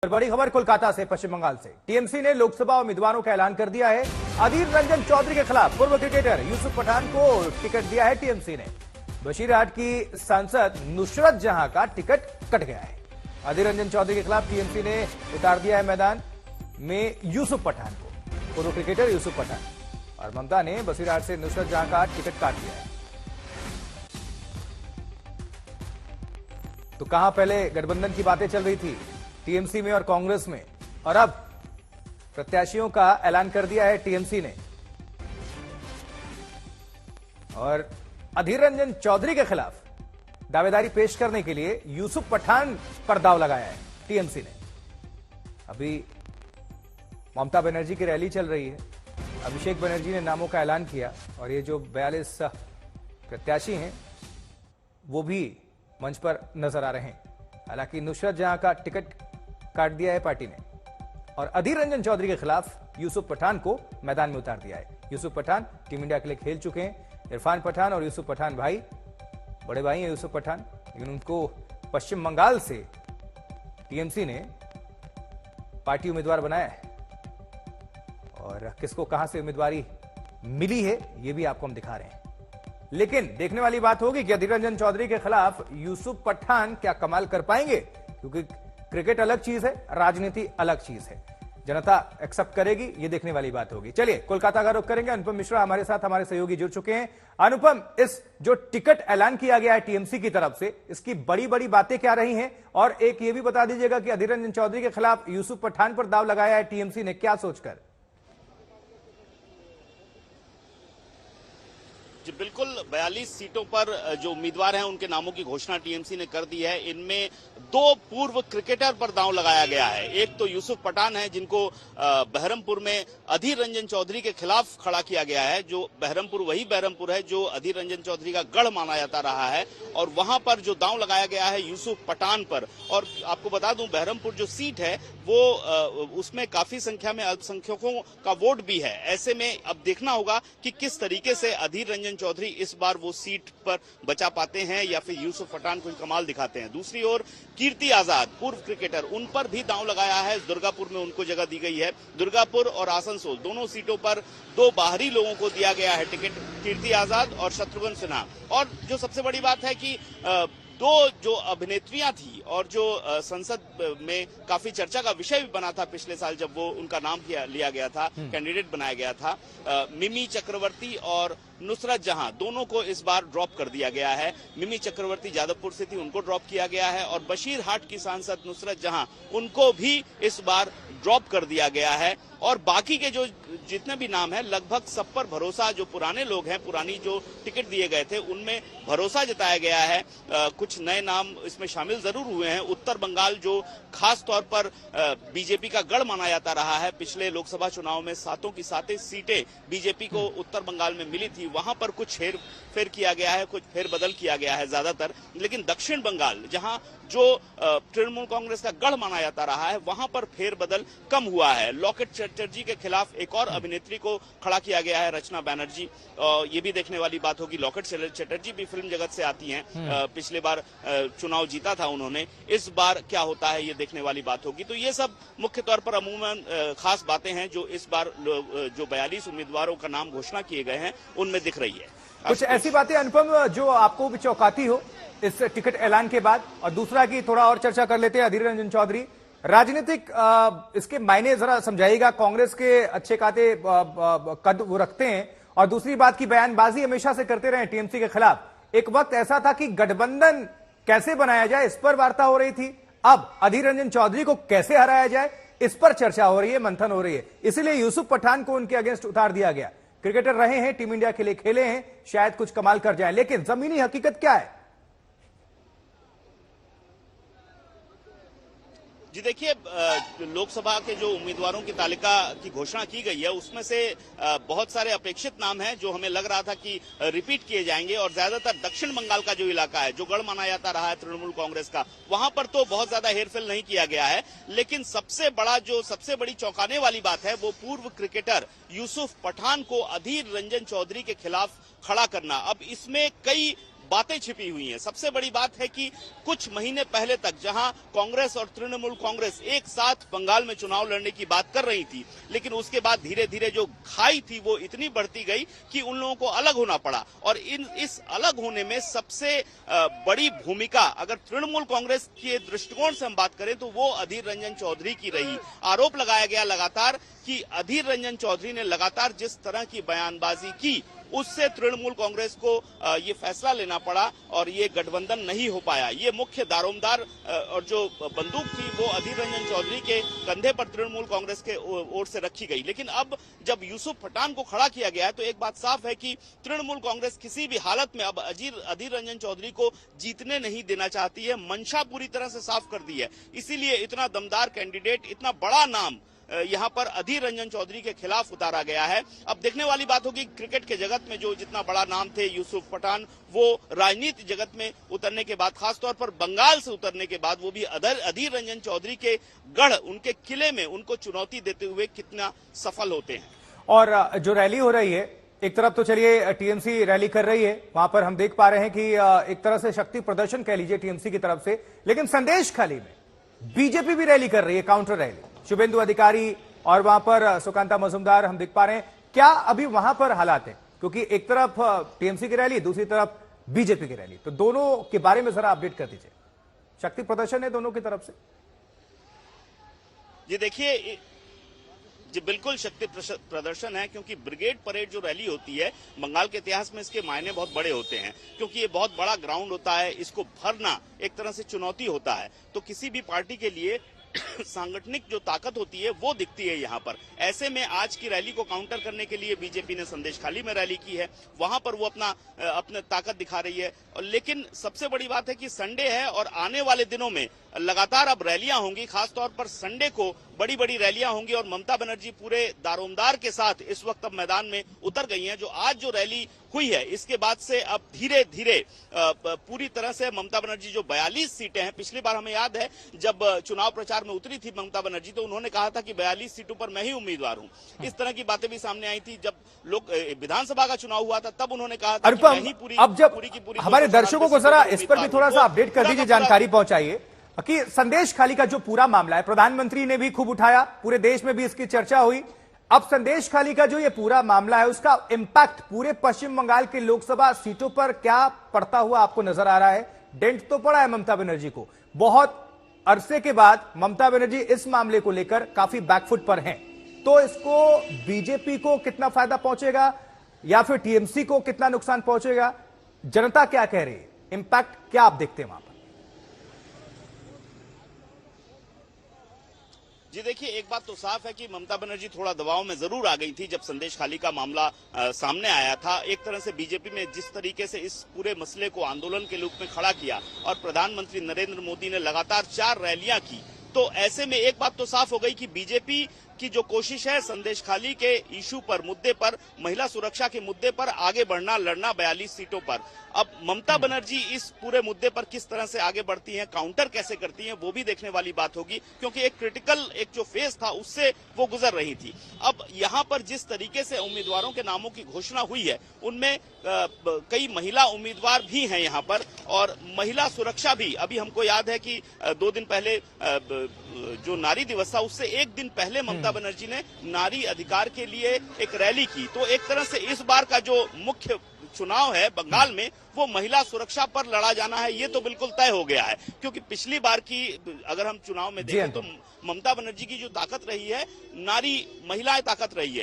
बड़ी खबर कोलकाता से, पश्चिम बंगाल से। टीएमसी ने लोकसभा उम्मीदवारों का ऐलान कर दिया है। अधीर रंजन चौधरी के खिलाफ पूर्व क्रिकेटर यूसुफ पठान को टिकट दिया है टीएमसी ने। बशीरहाट की सांसद नुसरत जहां का टिकट कट गया है। अधीर रंजन चौधरी के खिलाफ टीएमसी ने उतार दिया है मैदान में यूसुफ पठान को, पूर्व क्रिकेटर यूसुफ पठान। और ममता ने बशीरहाट से नुसरत जहां का टिकट काट दिया है। तो कहां पहले गठबंधन की बातें चल रही थी टीएमसी में और कांग्रेस में, और अब प्रत्याशियों का ऐलान कर दिया है टीएमसी ने। और अधीर रंजन चौधरी के खिलाफ दावेदारी पेश करने के लिए यूसुफ पठान पर दाव लगाया है टीएमसी ने। अभी ममता बनर्जी की रैली चल रही है, अभिषेक बनर्जी ने नामों का ऐलान किया और ये जो 42 प्रत्याशी हैं वो भी मंच पर नजर आ रहे हैं। हालांकि नुसरत जहां का टिकट काट दिया है पार्टी ने और अधीर रंजन चौधरी के खिलाफ यूसुफ पठान को मैदान में उतार दिया है। यूसुफ पठान टीम इंडिया के लिए खेल चुके हैं। इरफान पठान और यूसुफ पठान भाई, बड़े भाई हैं यूसुफ पठान, लेकिन उनको पश्चिम बंगाल से टीएमसी ने पार्टी उम्मीदवार बनाया है। और किसको कहां से उम्मीदवारी मिली है ये भी आपको हम दिखा रहे हैं। लेकिन देखने वाली बात होगी कि अधीर रंजन चौधरी के खिलाफ यूसुफ पठान क्या कमाल कर पाएंगे, क्योंकि क्रिकेट अलग चीज है, राजनीति अलग चीज है। जनता एक्सेप्ट करेगी, ये देखने वाली बात होगी। चलिए कोलकाता का रुख करेंगे। अनुपम मिश्रा हमारे साथ, हमारे सहयोगी जुड़ चुके हैं। अनुपम, इस जो टिकट ऐलान किया गया है टीएमसी की तरफ से, इसकी बड़ी बड़ी बातें क्या रही हैं? और एक ये भी बता दीजिएगा कि अधीर रंजन चौधरी के खिलाफ यूसुफ पठान पर दाव लगाया है टीएमसी ने, क्या सोचकर? बिल्कुल 42 सीटों पर जो उम्मीदवार हैं उनके नामों की घोषणा टीएमसी ने कर दी है। इनमें 2 पूर्व क्रिकेटर पर दांव लगाया गया है। एक तो यूसुफ पठान है जिनको बहरमपुर में अधीर रंजन चौधरी के खिलाफ खड़ा किया गया है। जो बहरमपुर वही बहरमपुर है जो अधीर रंजन चौधरी का गढ़ माना जाता रहा है, और वहां पर जो दांव लगाया गया है यूसुफ पठान पर। और आपको बता दूं बहरमपुर जो सीट है वो उसमें काफी संख्या में अल्पसंख्यकों का वोट भी है। ऐसे में अब देखना होगा कि किस तरीके से अधीर रंजन चौधरी इस बार वो सीट पर बचा पाते हैं या फिर यूसुफ पठान कोई कमाल दिखाते हैं। दूसरी ओर कीर्ति आजाद पूर्व क्रिकेटर, उन पर भी दांव लगाया है। दुर्गापुर में उनको जगह दी गई है। दुर्गापुर और आसनसोल दोनों सीटों पर 2 बाहरी लोगों को दिया गया है टिकट, कीर्ति आजाद और शत्रुघ्न सिन्हा। और जो सबसे बड़ी बात है कि 2 जो अभिनेत्रियां थी और जो संसद में काफी चर्चा का विषय भी बना था पिछले साल जब वो उनका नाम लिया गया था, कैंडिडेट बनाया गया था, मिमी चक्रवर्ती और नुसरत जहां, दोनों को इस बार ड्रॉप कर दिया गया है। मिमी चक्रवर्ती जादवपुर से थी, उनको ड्रॉप किया गया है। और बशीरहाट की सांसद नुसरत जहां, उनको भी इस बार ड्रॉप कर दिया गया है। और बाकी के जो जितने भी नाम हैं लगभग सब पर भरोसा, जो पुराने लोग हैं, पुरानी जो टिकट दिए गए थे उनमें भरोसा जताया गया है। कुछ नए नाम इसमें शामिल जरूर हुए हैं। उत्तर बंगाल जो खास तौर पर बीजेपी का गढ़ माना जाता रहा है, पिछले लोकसभा चुनाव में 7 की 7 सीटें बीजेपी को उत्तर बंगाल में मिली थी, वहां पर कुछ हेरफेर किया गया है, कुछ फेरबदल किया गया है ज्यादातर। लेकिन दक्षिण बंगाल जहां जो तृणमूल कांग्रेस का गढ़ माना जाता रहा है, वहां पर फेरबदल कम हुआ है। लॉकेट चटर्जी के खिलाफ एक और अभिनेत्री को खड़ा किया गया है, रचना बैनर्जी। ये भी देखने वाली बात होगी। लॉकेट चटर्जी भी फिल्म जगत से आती हैं, पिछले बार चुनाव जीता था उन्होंने। इस बार क्या होता है ये देखने वाली बात होगी। तो ये सब मुख्य तौर पर अमूमन खास बातें हैं जो इस बार जो 42 उम्मीदवारों का नाम घोषणा किए गए हैं उनमें दिख रही है। कुछ ऐसी बातें अनुपम जो आपको भी चौंकाती हो इस टिकट ऐलान के बाद? और दूसरा की थोड़ा और चर्चा कर लेते हैं, अधीर रंजन चौधरी राजनीतिक इसके मायने जरा समझाइएगा। कांग्रेस के अच्छे खाते कद वो रखते हैं, और दूसरी बात की बयानबाजी हमेशा से करते रहे टीएमसी के खिलाफ। एक वक्त ऐसा था कि गठबंधन कैसे बनाया जाए इस पर वार्ता हो रही थी, अब अधीर रंजन चौधरी को कैसे हराया जाए इस पर चर्चा हो रही है, मंथन हो रही है। इसलिए यूसुफ पठान को उनके अगेंस्ट उतार दिया गया। क्रिकेटर रहे हैं, टीम इंडिया के लिए खेले हैं, शायद कुछ कमाल कर जाए, लेकिन जमीनी हकीकत क्या है? जी देखिए, लोकसभा के जो उम्मीदवारों की तालिका की घोषणा की गई है उसमें से बहुत सारे अपेक्षित नाम हैं जो हमें लग रहा था कि रिपीट किए जाएंगे। और ज्यादातर दक्षिण बंगाल का जो इलाका है, जो गढ़ माना जाता रहा है तृणमूल कांग्रेस का, वहां पर तो बहुत ज्यादा हेरफेर नहीं किया गया है। लेकिन सबसे बड़ी चौंकाने वाली बात है वो पूर्व क्रिकेटर यूसुफ पठान को अधीर रंजन चौधरी के खिलाफ खड़ा करना। अब इसमें कई बातें छिपी हुई हैं। सबसे बड़ी बात है कि कुछ महीने पहले तक जहां कांग्रेस और तृणमूल कांग्रेस एक साथ बंगाल में चुनाव लड़ने की बात कर रही थी, लेकिन उसके बाद धीरे धीरे जो खाई थी वो इतनी बढ़ती गई कि उन लोगों को अलग होना पड़ा। और इस अलग होने में सबसे बड़ी भूमिका अगर तृणमूल कांग्रेस के दृष्टिकोण से हम बात करें तो वो अधीर रंजन चौधरी की रही। आरोप लगाया गया लगातार कि अधीर रंजन चौधरी ने लगातार जिस तरह की बयानबाजी की उससे तृणमूल कांग्रेस को ये फैसला लेना पड़ा और ये गठबंधन नहीं हो पाया। ये मुख्य दारोमदार और जो बंदूक थी वो अधीर रंजन चौधरी के कंधे पर तृणमूल कांग्रेस के ओर से रखी गई। लेकिन अब जब यूसुफ पठान को खड़ा किया गया है तो एक बात साफ है कि तृणमूल कांग्रेस किसी भी हालत में अब अधीर रंजन चौधरी को जीतने नहीं देना चाहती है। मंशा पूरी तरह से साफ कर दी है। इसीलिए इतना दमदार कैंडिडेट, इतना बड़ा नाम यहां पर अधीर रंजन चौधरी के खिलाफ उतारा गया है। अब देखने वाली बात होगी क्रिकेट के जगत में जो जितना बड़ा नाम थे यूसुफ पठान, वो राजनीति जगत में उतरने के बाद, खासतौर पर बंगाल से उतरने के बाद, वो भी अधीर रंजन चौधरी के गढ़, उनके किले में उनको चुनौती देते हुए कितना सफल होते हैं। और जो रैली हो रही है, एक तरफ तो चलिए टीएमसी रैली कर रही है, वहां पर हम देख पा रहे हैं कि एक तरह से शक्ति प्रदर्शन कह लीजिए टीएमसी की तरफ से, लेकिन संदेशखाली में बीजेपी भी रैली कर रही है, काउंटर रैली। शुभेंदु अधिकारी और वहां पर सुकांता मजुमदार हम देख पा रहे हैं। क्या अभी वहां पर हालात है? क्योंकि एक तरफ टीएमसी की रैली, दूसरी तरफ बीजेपी की रैली, तो दोनों के बारे में जरा अपडेट कर दीजिए। शक्ति प्रदर्शन है दोनों की तरफ से? जी देखिए, जी बिल्कुल शक्ति प्रदर्शन है, क्योंकि ब्रिगेड परेड जो रैली होती है बंगाल के इतिहास में इसके मायने बहुत बड़े होते हैं, क्योंकि ये बहुत बड़ा ग्राउंड होता है। इसको भरना एक तरह से चुनौती होता है। तो किसी भी पार्टी के लिए सांगठनिक जो ताकत होती है वो दिखती है यहाँ पर। ऐसे में आज की रैली को काउंटर करने के लिए बीजेपी ने संदेशखाली में रैली की है, वहां पर वो अपने ताकत दिखा रही है। और लेकिन सबसे बड़ी बात है कि संडे है और आने वाले दिनों में लगातार अब रैलियां होंगी, खासतौर पर संडे को बड़ी बड़ी रैलियां होंगी। और ममता बनर्जी पूरे दारोमदार के साथ इस वक्त अब मैदान में उतर गई हैं। जो आज जो रैली हुई है इसके बाद से अब धीरे धीरे पूरी तरह से ममता बनर्जी जो 42 सीटें हैं, पिछली बार हमें याद है जब चुनाव प्रचार में उतरी थी ममता बनर्जी तो उन्होंने कहा था कि 42 सीटों पर मैं ही उम्मीदवार हूं। इस तरह की बातें भी सामने आई थी। जब लोग विधानसभा का चुनाव हुआ था तब उन्होंने कहा था कि मैं ही पूरी की पूरी हमारे दर्शकों को जरा इस पर भी थोड़ा सा अपडेट कर दीजिए, जानकारी पहुंचाइए कि संदेशखाली का जो पूरा मामला है, प्रधानमंत्री ने भी खूब उठाया, पूरे देश में भी इसकी चर्चा हुई। अब संदेशखाली का जो ये पूरा मामला है उसका इंपैक्ट पूरे पश्चिम बंगाल के लोकसभा सीटों पर क्या पड़ता हुआ आपको नजर आ रहा है? डेंट तो पड़ा है ममता बनर्जी को, बहुत अरसे के बाद ममता बनर्जी इस मामले को लेकर काफी बैकफुट पर हैं, तो इसको बीजेपी को कितना फायदा पहुंचेगा या फिर टीएमसी को कितना नुकसान पहुंचेगा? जनता क्या कह रही है? इंपैक्ट क्या आप देखते हैं वहां पर? जी देखिए, एक बात तो साफ है कि ममता बनर्जी थोड़ा दबाव में जरूर आ गई थी जब संदेशखाली का मामला सामने आया था। एक तरह से बीजेपी ने जिस तरीके से इस पूरे मसले को आंदोलन के रूप में खड़ा किया और प्रधानमंत्री नरेंद्र मोदी ने लगातार 4 रैलियां की, तो ऐसे में एक बात तो साफ हो गई कि बीजेपी की जो कोशिश है संदेशखाली के इशू पर, मुद्दे पर, महिला सुरक्षा के मुद्दे पर आगे बढ़ना, लड़ना 42 सीटों पर। अब ममता बनर्जी इस पूरे मुद्दे पर किस तरह से आगे बढ़ती हैं, काउंटर कैसे करती हैं, वो भी देखने वाली बात होगी, क्योंकि एक क्रिटिकल एक जो फेज था उससे वो गुजर रही थी। अब यहाँ पर जिस तरीके से उम्मीदवारों के नामों की घोषणा हुई है उनमें कई महिला उम्मीदवार भी हैं यहाँ पर, और महिला सुरक्षा भी। अभी हमको याद है कि 2 दिन पहले जो नारी दिवस था उससे 1 दिन पहले ममता बनर्जी ने नारी अधिकार के लिए एक रैली की। तो एक तरह से इस बार का जो मुख्य चुनाव है बंगाल में वो महिला सुरक्षा पर लड़ा जाना है, ये तो बिल्कुल तय हो गया है। क्योंकि पिछली बार की अगर हम चुनाव में देखें तो ममता बनर्जी की जो ताकत रही है, नारी महिलाएं ताकत रही है।